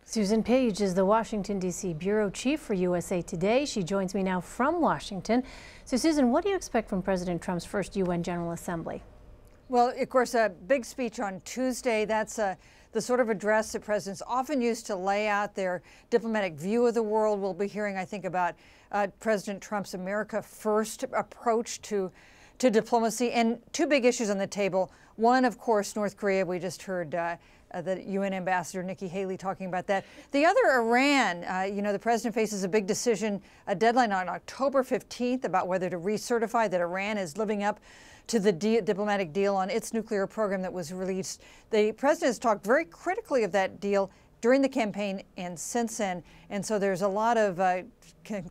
Susan Page is the Washington, D.C. bureau chief for USA Today. She joins me now from Washington. So, Susan, what do you expect from President Trump's first UN General Assembly? Well, of course, a big speech on Tuesday. That's the sort of address that presidents often use to lay out their diplomatic view of the world. We'll be hearing, I think, about President Trump's America First approach to diplomacy, and two big issues on the table. One, of course, North Korea. We just heard the UN ambassador Nikki Haley talking about that. The other, Iran. The president faces a big decision, a deadline on October 15th about whether to recertify that Iran is living up to the diplomatic deal on its nuclear program that was released. The president has talked very critically of that deal during the campaign and since then. And so there's a lot of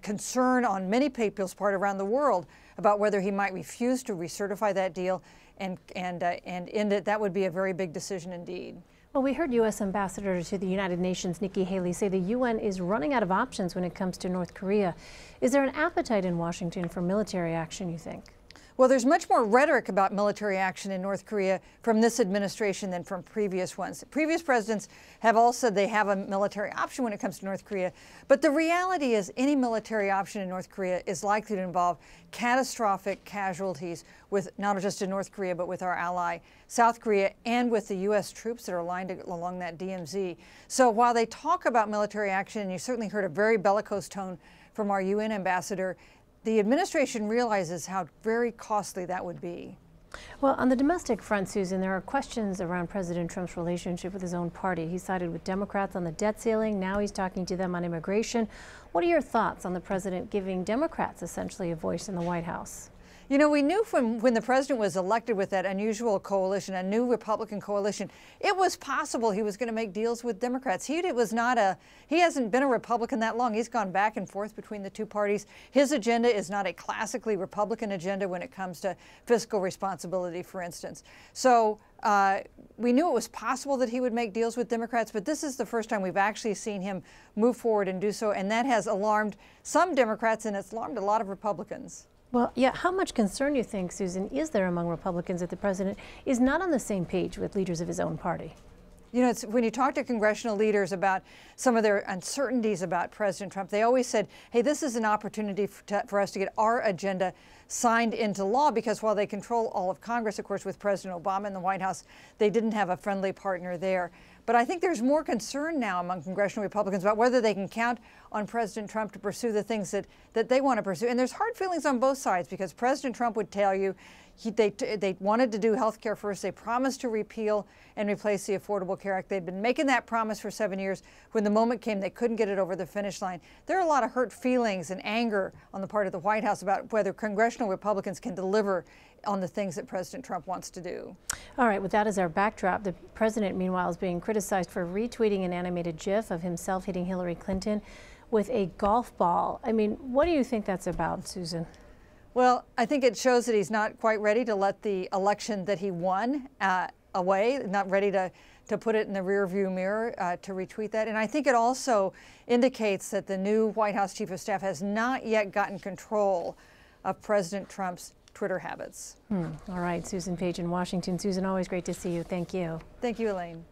concern on many people's part around the world about whether he might refuse to recertify that deal and end it. That would be a very big decision indeed. Well, we heard U.S. Ambassador to the United Nations, Nikki Haley, say the UN is running out of options when it comes to North Korea. Is there an appetite in Washington for military action, you think? Well, there's much more rhetoric about military action in North Korea from this administration than from previous ones. Previous presidents have all said they have a military option when it comes to North Korea. But the reality is any military option in North Korea is likely to involve catastrophic casualties with not just in North Korea, but with our ally South Korea and with the U.S. troops that are lined along that DMZ. So while they talk about military action, and you certainly heard a very bellicose tone from our UN ambassador, the administration realizes how very costly that would be. Well, on the domestic front, Susan, there are questions around President Trump's relationship with his own party. He sided with Democrats on the debt ceiling. Now he's talking to them on immigration. What are your thoughts on the president giving Democrats essentially a voice in the White House? You know, we knew when the president was elected with that unusual coalition, a new Republican coalition, it was possible he was going to make deals with Democrats. He hasn't been a Republican that long. He's gone back and forth between the two parties. His agenda is not a classically Republican agenda when it comes to fiscal responsibility, for instance. So we knew it was possible that he would make deals with Democrats, but this is the first time we've actually seen him move forward and do so, and that has alarmed some Democrats, and it's alarmed a lot of Republicans. Well, yeah, how much concern, you think, Susan, is there among Republicans that the president is not on the same page with leaders of his own party? You know, when you talk to congressional leaders about some of their uncertainties about President Trump, they always said, hey, this is an opportunity for us to get our agenda signed into law, because while they control all of Congress, of course, with President Obama in the White House, they didn't have a friendly partner there. But I think there's more concern now among congressional Republicans about whether they can count on President Trump to pursue the things that they want to pursue. And there's hard feelings on both sides, because President Trump would tell you they wanted to do health care first. They promised to repeal and replace the Affordable Care Act. They'd been making that promise for 7 years. When the moment came, they couldn't get it over the finish line. There are a lot of hurt feelings and anger on the part of the White House about whether congressional Republicans can deliver on the things that President Trump wants to do. All right, with that as our backdrop, the president, meanwhile, is being criticized for retweeting an animated GIF of himself hitting Hillary Clinton with a golf ball. I mean, what do you think that's about, Susan? Well, I think it shows that he's not quite ready to let the election that he won away, not ready to put it in the rearview mirror to retweet that. And I think it also indicates that the new White House Chief of Staff has not yet gotten control of President Trump's Twitter habits. All right, Susan Page in Washington. Susan, always great to see you. Thank you. Thank you, Elaine.